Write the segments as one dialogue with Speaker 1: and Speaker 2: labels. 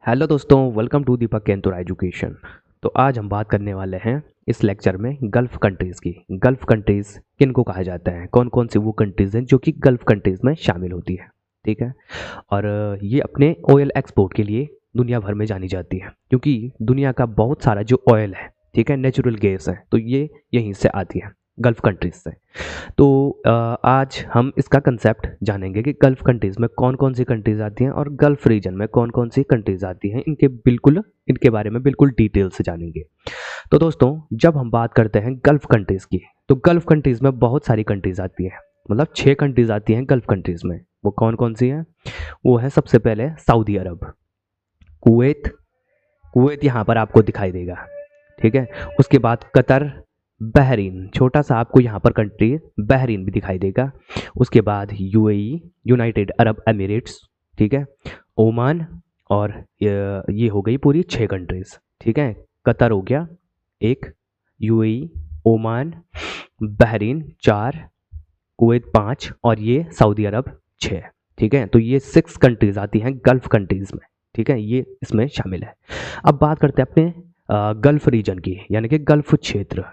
Speaker 1: Hello दोस्तों, welcome to Deepak केंतुरा education. तो आज हम बात करने वाले हैं इस लेक्चर में गल्फ़ कंट्रीज़ की। गल्फ़ कंट्रीज़ किन को कहा जाता है, कौन कौन सी वो कंट्रीज़ हैं जो कि गल्फ़ कंट्रीज़ में शामिल होती है। ठीक है। और ये अपने ऑयल एक्सपोर्ट के लिए दुनिया भर में जानी जाती है, क्योंकि दुनिया का बहुत सारा जो ऑयल है, ठीक है, नेचुरल गैस है, तो ये यहीं से आती है, गल्फ़ कंट्रीज़ से। तो आज हम इसका कंसेप्ट जानेंगे कि गल्फ़ कंट्रीज़ में कौन कौन सी कंट्रीज़ आती हैं और गल्फ़ रीजन में कौन कौन सी कंट्रीज़ आती हैं, इनके बारे में बिल्कुल डिटेल से जानेंगे। तो दोस्तों, जब हम बात करते हैं गल्फ़ कंट्रीज़ की, तो गल्फ़ कंट्रीज़ में बहुत सारी कंट्रीज़ आती हैं, मतलब 6 कंट्रीज़ आती हैं गल्फ़ कंट्रीज़ में। वो कौन कौन सी हैं? वो है सबसे पहले सऊदी अरब, कुवैत। कुवैत यहाँ पर आपको दिखाई देगा, ठीक है। उसके बाद कतर, बहरीन, छोटा सा आपको यहाँ पर कंट्री बहरीन भी दिखाई देगा। उसके बाद यूएई, यूनाइटेड अरब एमिरेट्स, ठीक है, ओमान, और ये हो गई पूरी 6 कंट्रीज, ठीक है। कतर हो गया एक, यूएई, ओमान, बहरीन 4, कुवैत 5 और ये सऊदी अरब 6, ठीक है। तो ये 6 कंट्रीज आती हैं गल्फ कंट्रीज में, ठीक है, ये इसमें शामिल है। अब बात करते हैं अपने गल्फ रीजन की, यानी कि गल्फ क्षेत्र।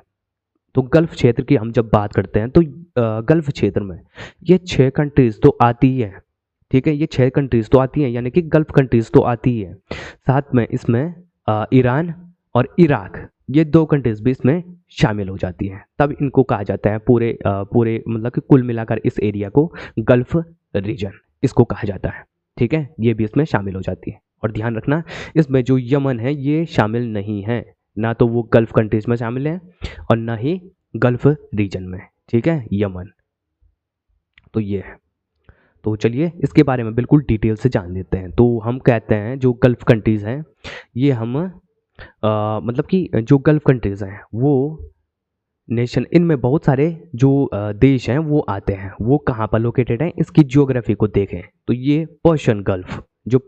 Speaker 1: तो गल्फ क्षेत्र की हम जब बात करते हैं तो गल्फ क्षेत्र में ये 6 कंट्रीज तो आती ही हैं, ठीक है। ये 6 कंट्रीज तो आती हैं, यानी कि गल्फ कंट्रीज तो आती ही है। साथ में इसमें ईरान और इराक, ये 2 कंट्रीज भी इसमें शामिल हो जाती हैं। तब इनको कहा जाता है पूरे मतलब कि कुल मिलाकर इस एरिया को गल्फ रीजन इसको कहा जाता है, ठीक है। ये भी इसमें शामिल हो जाती है। और ध्यान रखना, इसमें जो यमन है ये शामिल नहीं है, ना तो वो गल्फ कंट्रीज में शामिल है और ना ही गल्फ रीजन में, ठीक है, यमन। तो ये है। तो चलिए इसके बारे में बिल्कुल डिटेल से जान लेते हैं। तो हम कहते हैं जो गल्फ कंट्रीज़ हैं, ये हम मतलब कि जो गल्फ कंट्रीज़ हैं वो नेशन, इनमें बहुत सारे जो देश हैं वो आते हैं। वो कहाँ पर लोकेटेड हैं, इसकी जियोग्राफी को देखें तो ये पर्शियन गल्फ, जो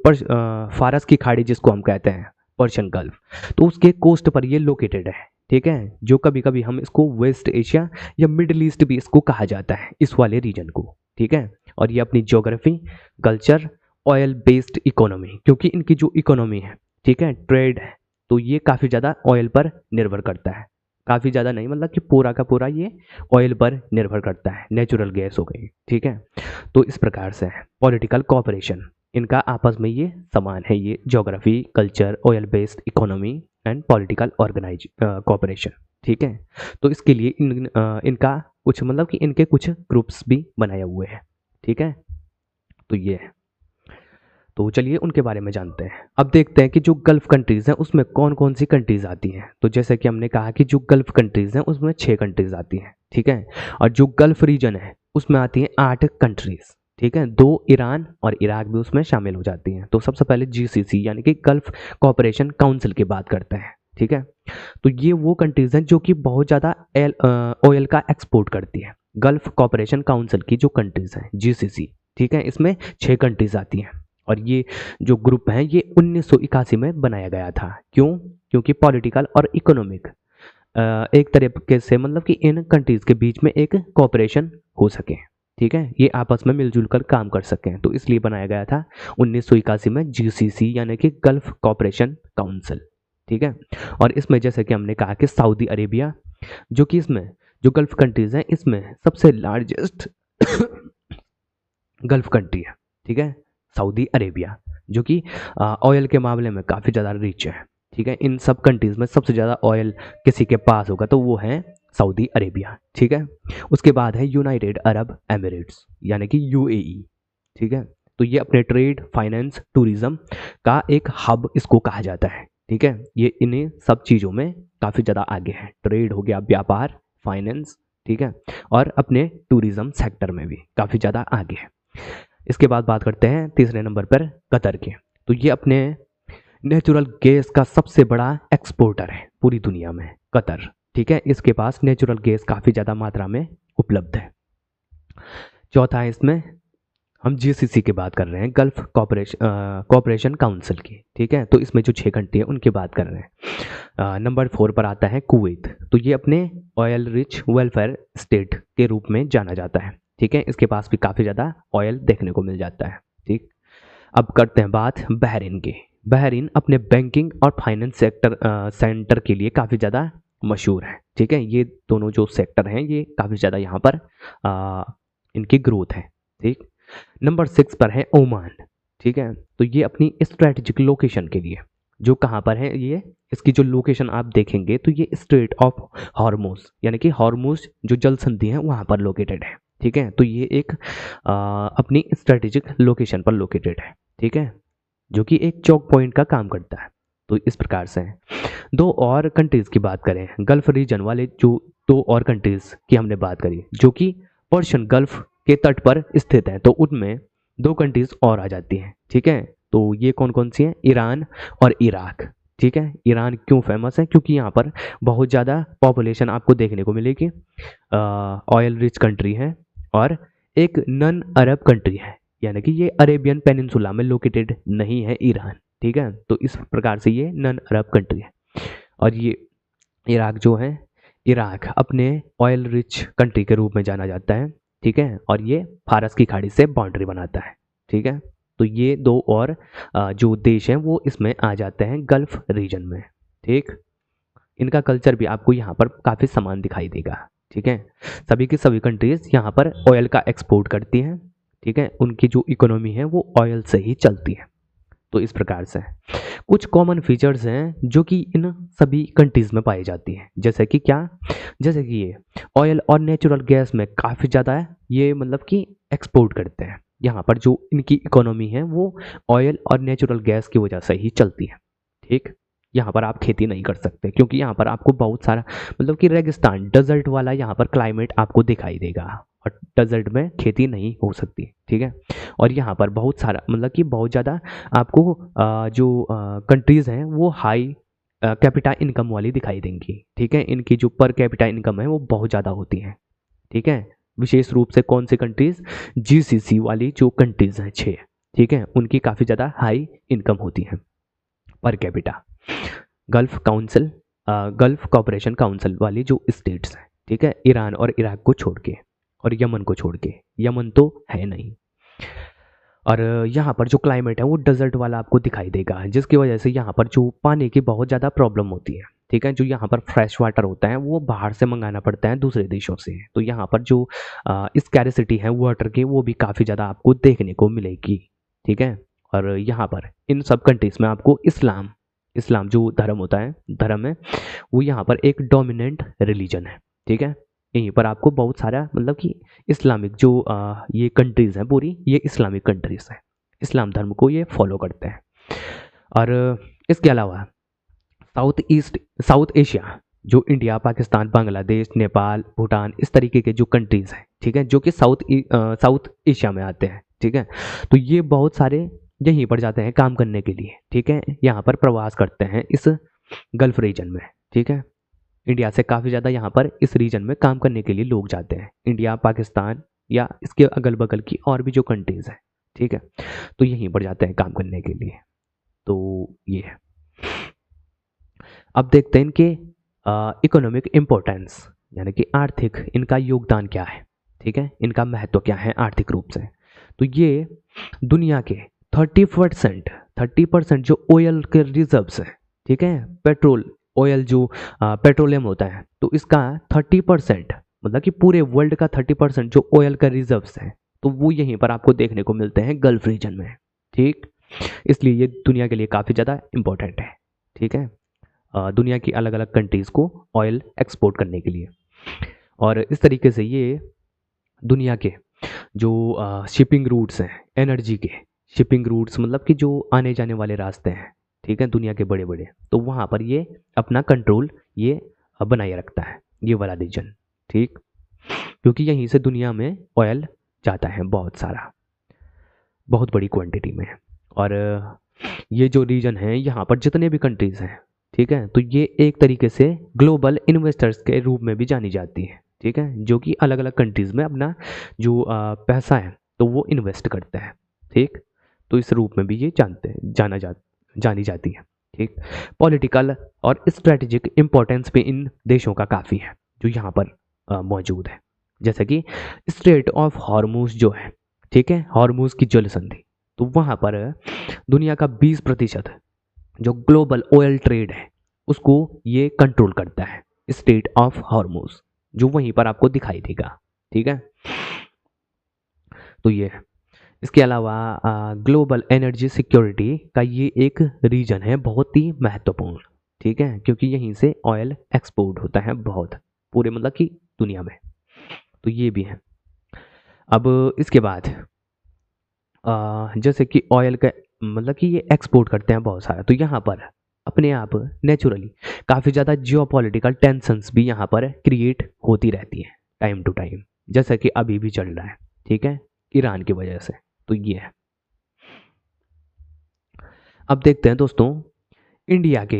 Speaker 1: फारस की खाड़ी जिसको हम कहते हैं पर्शियन गल्फ, तो उसके कोस्ट पर ये लोकेटेड है, ठीक है। जो कभी कभी हम इसको वेस्ट एशिया या मिडिल ईस्ट भी इसको कहा जाता है, इस वाले रीजन को, ठीक है। और ये अपनी geography, culture, oil based economy, क्योंकि इनकी जो इकोनॉमी है, ठीक है, ट्रेड है, तो ये काफ़ी ज़्यादा ऑयल पर निर्भर करता है। काफ़ी ज़्यादा नहीं, मतलब कि पूरा का पूरा ये ऑयल पर निर्भर करता है, नेचुरल गैस हो गई, ठीक है। तो इस प्रकार से है पॉलिटिकल कोऑपरेशन, इनका आपस में ये समान है, ये geography, culture, oil based economy and political organise cooperation, ठीक है। तो इसके लिए इनका कुछ मतलब कि इनके कुछ ग्रुप्स भी बनाए हुए हैं, ठीक है। तो ये है। तो चलिए उनके बारे में जानते हैं। अब देखते हैं कि जो गल्फ कंट्रीज़ हैं उसमें कौन कौन सी कंट्रीज़ आती हैं। तो जैसे कि हमने कहा कि जो गल्फ कंट्रीज़ हैं उसमें 6 कंट्रीज़ आती हैं, ठीक है। और जो गल्फ रीजन है उसमें आती हैं 8 कंट्रीज़, ठीक है। 2 ईरान और इराक भी उसमें शामिल हो जाती हैं। तो सबसे पहले जीसीसी यानी कि गल्फ कोऑपरेशन काउंसिल की बात करते हैं, ठीक है। तो ये वो कंट्रीज़ हैं जो कि बहुत ज़्यादा ऑयल का एक्सपोर्ट करती है। गल्फ कोऑपरेशन काउंसिल की जो कंट्रीज़ हैं जीसीसी, ठीक है, इसमें 6 कंट्रीज़ आती हैं। और ये जो ग्रुप है ये 1981 में बनाया गया था। क्यों? क्योंकि पॉलिटिकल और इकोनॉमिक एक तरीके से मतलब कि इन कंट्रीज़ के बीच में एक कोऑपरेशन हो सके, ठीक है, ये आपस में मिलजुल कर काम कर सकें, तो इसलिए बनाया गया था 1981 में जीसीसी यानी कि गल्फ कोऑपरेशन काउंसिल, ठीक है। और इसमें जैसे कि हमने कहा कि सऊदी अरेबिया, जो कि इसमें जो गल्फ कंट्रीज़ हैं इसमें सबसे लार्जेस्ट गल्फ कंट्री है, ठीक है, सऊदी अरेबिया, जो कि ऑयल के मामले में काफ़ी ज़्यादा रिच है, ठीक है। इन सब कंट्रीज़ में सबसे ज़्यादा ऑयल किसी के पास होगा तो वो है सऊदी अरेबिया, ठीक है। उसके बाद है यूनाइटेड अरब एमिरेट्स यानी कि यूएई, ठीक है। तो ये अपने ट्रेड, फाइनेंस, टूरिज़्म का एक हब इसको कहा जाता है, ठीक है। ये इन्हीं सब चीज़ों में काफ़ी ज़्यादा आगे है। ट्रेड हो गया, व्यापार, फाइनेंस, ठीक है, और अपने टूरिज़्म सेक्टर में भी काफ़ी ज़्यादा आगे है। इसके बाद बात करते हैं तीसरे नंबर पर कतर के। तो ये अपने नेचुरल गैस का सबसे बड़ा एक्सपोर्टर है पूरी दुनिया में, कतर, ठीक है। इसके पास नेचुरल गैस काफ़ी ज़्यादा मात्रा में उपलब्ध है। चौथा है इसमें हम जीसीसी की बात कर रहे हैं, गल्फ कोऑपरेशन काउंसिल की, ठीक है। तो इसमें जो 6 कंट्री है उनकी बात कर रहे हैं। नंबर 4 पर आता है कुवैत। तो ये अपने ऑयल रिच वेलफेयर स्टेट के रूप में जाना जाता है, ठीक है। इसके पास भी काफ़ी ज़्यादा ऑयल देखने को मिल जाता है, ठीक। अब करते हैं बात बहरीन की। बहरीन अपने बैंकिंग और फाइनेंस सेंटर के लिए काफ़ी ज़्यादा मशहूर है। ठीक है, ये दोनों जो सेक्टर हैं ये काफ़ी ज़्यादा यहाँ पर इनकी ग्रोथ है। ठीक, नंबर 6 पर है ओमान। ठीक है, तो ये अपनी स्ट्रेटेजिक लोकेशन के लिए, जो कहाँ पर है ये, इसकी जो लोकेशन आप देखेंगे तो ये स्ट्रेट ऑफ हॉर्मोज यानी कि हॉर्मोज जो जल संधि है वहाँ पर लोकेटेड है। ठीक है, तो ये एक अपनी स्ट्रेटेजिक लोकेशन पर लोकेटेड है। ठीक है, जो कि एक चौक पॉइंट का काम करता है। तो इस प्रकार से है। दो और कंट्रीज की बात करें, गल्फ रीजन वाले जो दो और कंट्रीज की हमने बात करी जो कि पर्शियन गल्फ के तट पर स्थित है, तो उनमें दो कंट्रीज और आ जाती हैं। ठीक है, तो ये कौन कौन सी हैं? ईरान और इराक। ठीक है, ईरान क्यों फेमस है? क्योंकि यहाँ पर बहुत ज़्यादा पॉपुलेशन आपको देखने को मिलेगी, ऑयल रिच कंट्री है और एक नन अरब कंट्री है, यानी कि ये अरेबियन पेनिनसुला में लोकेटेड नहीं है ईरान। ठीक है, तो इस प्रकार से ये नन अरब कंट्री है। और ये इराक जो है, इराक अपने ऑयल रिच कंट्री के रूप में जाना जाता है। ठीक है, और ये फारस की खाड़ी से बाउंड्री बनाता है। ठीक है, तो ये दो और जो देश हैं वो इसमें आ जाते हैं गल्फ रीजन में। ठीक, इनका कल्चर भी आपको यहाँ पर काफ़ी समान दिखाई देगा। ठीक है, सभी की सभी कंट्रीज यहाँ पर ऑयल का एक्सपोर्ट करती हैं। ठीक है, उनकी जो इकोनॉमी है वो ऑयल से ही चलती है। तो इस प्रकार से कुछ कॉमन फीचर्स हैं जो कि इन सभी कंट्रीज में पाई जाती हैं, जैसे कि क्या, जैसे कि ये ऑयल और नेचुरल गैस में काफ़ी ज़्यादा है, ये मतलब कि एक्सपोर्ट करते हैं। यहाँ पर जो इनकी इकोनॉमी है वो ऑयल और नेचुरल गैस की वजह से ही चलती है। ठीक, यहाँ पर आप खेती नहीं कर सकते क्योंकि यहाँ पर आपको बहुत सारा मतलब कि रेगिस्तान डेजर्ट वाला यहाँ पर क्लाइमेट आपको दिखाई देगा और डेजर्ट में खेती नहीं हो सकती। ठीक है, और यहाँ पर बहुत सारा मतलब कि बहुत ज़्यादा आपको जो कंट्रीज़ हैं वो हाई कैपिटा इनकम वाली दिखाई देंगी। ठीक है, इनकी जो पर कैपिटा इनकम है वो बहुत ज़्यादा होती है। ठीक है, विशेष रूप से कौन सी कंट्रीज़? जीसीसी वाली जो कंट्रीज़ हैं 6, ठीक है, उनकी काफ़ी ज़्यादा हाई इनकम होती है per capita. Gulf council, gulf cooperation council वाली जो स्टेट्स हैं, ठीक है, ईरान और इराक को छोड़ के और यमन को छोड़ के, यमन तो है नहीं। और यहाँ पर जो क्लाइमेट है वो डेजर्ट वाला आपको दिखाई देगा, जिसकी वजह से यहाँ पर जो पानी की बहुत ज़्यादा प्रॉब्लम होती है। ठीक है, जो यहाँ पर फ्रेश वाटर होता है वो बाहर से मंगाना पड़ता है दूसरे देशों से, तो यहाँ पर जो स्कैरिसिटी है वाटर की वो भी काफ़ी ज़्यादा आपको देखने को मिलेगी। ठीक है, और यहाँ पर इन सब कंट्रीज़ में आपको इस्लाम इस्लाम जो धर्म होता है, धर्म है, वो यहाँ पर एक डोमिनेंट रिलीजन है। ठीक है, यहीं पर आपको बहुत सारा मतलब कि इस्लामिक जो ये कंट्रीज़ हैं पूरी, ये इस्लामिक कंट्रीज़ हैं, इस्लाम धर्म को ये फॉलो करते हैं। और इसके अलावा साउथ एशिया जो इंडिया, पाकिस्तान, बांग्लादेश, नेपाल, भूटान, इस तरीके के जो कंट्रीज़ हैं, ठीक है, जो कि साउथ एशिया में आते हैं। ठीक है, तो ये बहुत सारे यहीं पर जाते हैं काम करने के लिए। ठीक है, यहाँ पर प्रवास करते हैं इस गल्फ रीजन में। ठीक है, इंडिया से काफ़ी ज़्यादा यहाँ पर इस रीजन में काम करने के लिए लोग जाते हैं, इंडिया, पाकिस्तान या इसके अगल बगल की और भी जो कंट्रीज़ हैं। ठीक है, तो यहीं पर जाते हैं काम करने के लिए। तो ये है। अब देखते हैं इनके इकोनॉमिक इम्पोर्टेंस, यानी कि आर्थिक इनका योगदान क्या है। ठीक है, इनका महत्व क्या है आर्थिक रूप से। तो ये दुनिया के 30% जो ऑयल के रिजर्व्स हैं, ठीक है, पेट्रोल ऑयल जो पेट्रोलियम होता है, तो इसका 30% मतलब कि पूरे वर्ल्ड का 30% जो ऑयल का रिजर्व्स है, तो वो यहीं पर आपको देखने को मिलते हैं गल्फ रीजन में। ठीक, इसलिए ये दुनिया के लिए काफ़ी ज़्यादा इम्पोर्टेंट है। ठीक है, दुनिया की अलग अलग कंट्रीज़ को ऑयल एक्सपोर्ट करने के लिए। और इस तरीके से ये दुनिया के जो शिपिंग रूट्स हैं, एनर्जी के शिपिंग रूट्स मतलब कि जो आने जाने वाले रास्ते हैं, ठीक है, दुनिया के बड़े बड़े, तो वहाँ पर ये अपना कंट्रोल ये बनाए रखता है, ये वाला रीजन। ठीक, क्योंकि यहीं से दुनिया में ऑयल जाता है बहुत सारा, बहुत बड़ी क्वांटिटी में। और ये जो रीजन है यहाँ पर जितने भी कंट्रीज़ हैं, ठीक है, तो ये एक तरीके से ग्लोबल इन्वेस्टर्स के रूप में भी जानी जाती है। ठीक है, जो कि अलग अलग कंट्रीज़ में अपना जो पैसा है तो वो इन्वेस्ट करते हैं। ठीक, तो इस रूप में भी ये जानी जाती है। ठीक, पॉलिटिकल और स्ट्रेटेजिक इम्पोर्टेंस भी इन देशों का काफ़ी है जो यहाँ पर मौजूद है, जैसे कि स्ट्रेट ऑफ हॉर्मुज जो है, ठीक है, हॉर्मुज की जल संधि, तो वहाँ पर दुनिया का 20% जो ग्लोबल ऑयल ट्रेड है उसको ये कंट्रोल करता है, स्ट्रेट ऑफ हॉर्मुज, जो वहीं पर आपको दिखाई देगा। ठीक है, तो ये है। इसके अलावा ग्लोबल एनर्जी सिक्योरिटी का ये एक रीजन है बहुत ही महत्वपूर्ण। ठीक है, क्योंकि यहीं से ऑयल एक्सपोर्ट होता है बहुत, पूरे मतलब कि दुनिया में। तो ये भी है। अब इसके बाद जैसे कि ऑयल का मतलब कि ये एक्सपोर्ट करते हैं बहुत सारा, तो यहाँ पर अपने आप नेचुरली काफ़ी ज़्यादा जियोपॉलिटिकल टेंशंस भी यहाँ पर क्रिएट होती रहती हैं टाइम टू टाइम, जैसा कि अभी भी चल रहा है। ठीक है, ईरान की वजह से। तो ये है। अब देखते हैं दोस्तों, इंडिया के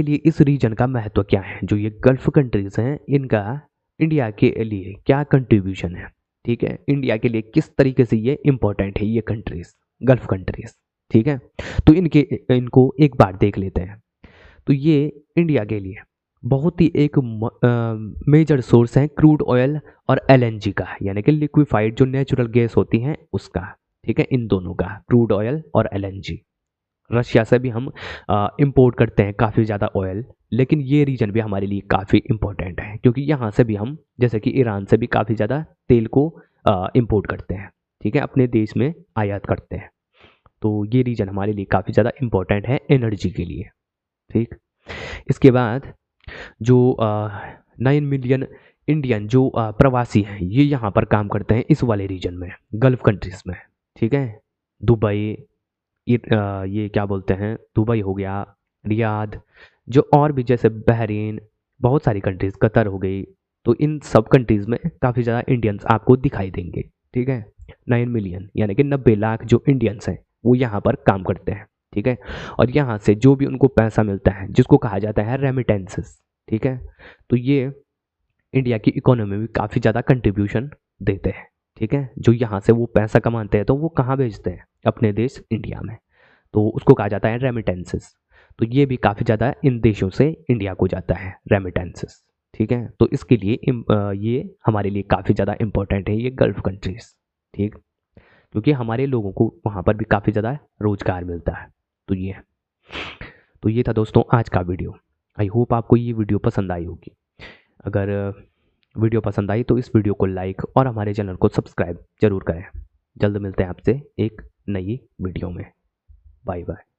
Speaker 1: लिए इस रीजन का महत्व क्या है। जो ये गल्फ कंट्रीज हैं, इनका इंडिया के लिए क्या कंट्रीब्यूशन है। ठीक है, इंडिया के लिए किस तरीके से ये इंपॉर्टेंट है, ये कंट्रीज, गल्फ कंट्रीज। ठीक है, तो इनको एक बार देख लेते हैं। तो ये इंडिया के लिए बहुत ही एक मेजर सोर्स है क्रूड ऑयल और एलएनजी का, यानी कि लिक्विफाइड जो नेचुरल गैस होती हैं उसका। ठीक है, इन दोनों का, क्रूड ऑयल और एलएनजी। रशिया से भी हम इंपोर्ट करते हैं काफ़ी ज़्यादा ऑयल, लेकिन ये रीजन भी हमारे लिए काफ़ी इंपॉर्टेंट है, क्योंकि यहाँ से भी हम, जैसे कि ईरान से भी काफ़ी ज़्यादा तेल को इंपोर्ट करते हैं। ठीक है, अपने देश में आयात करते हैं। तो ये रीजन हमारे लिए काफ़ी ज़्यादा इंपॉर्टेंट है एनर्जी के लिए। ठीक, इसके बाद जो 9 मिलियन इंडियन जो प्रवासी हैं, ये यहाँ पर काम करते हैं इस वाले रीजन में, गल्फ कंट्रीज़ में। ठीक है, दुबई, ये क्या बोलते हैं, दुबई हो गया, रियाद, जो और भी जैसे बहरीन, बहुत सारी कंट्रीज़, कतर हो गई। तो इन सब कंट्रीज़ में काफ़ी ज़्यादा इंडियंस आपको दिखाई देंगे। ठीक है, 9 मिलियन यानी कि 90 लाख जो इंडियंस हैं वो यहाँ पर काम करते हैं। ठीक है, और यहाँ से जो भी उनको पैसा मिलता है, जिसको कहा जाता है रेमिटेंसेस। ठीक है, तो ये इंडिया की इकोनॉमी में काफ़ी ज़्यादा कंट्रीब्यूशन देते हैं। ठीक है, जो यहाँ से वो पैसा कमाते हैं तो वो कहाँ भेजते हैं, अपने देश इंडिया में, तो उसको कहा जाता है रेमिटेंसेस। तो ये भी काफ़ी ज़्यादा इन देशों से इंडिया को जाता है रेमिटेंसेस। ठीक है, तो इसके लिए ये हमारे लिए काफ़ी ज़्यादा इंपॉर्टेंट है, ये गल्फ कंट्रीज। ठीक, क्योंकि हमारे लोगों को वहाँ पर भी काफ़ी ज़्यादा रोजगार मिलता है। तो ये है। तो ये था दोस्तों आज का वीडियो। आई होप आपको ये वीडियो पसंद आई होगी। अगर वीडियो पसंद आई तो इस वीडियो को लाइक और हमारे चैनल को सब्सक्राइब जरूर करें। जल्द मिलते हैं आपसे एक नई वीडियो में। Bye bye.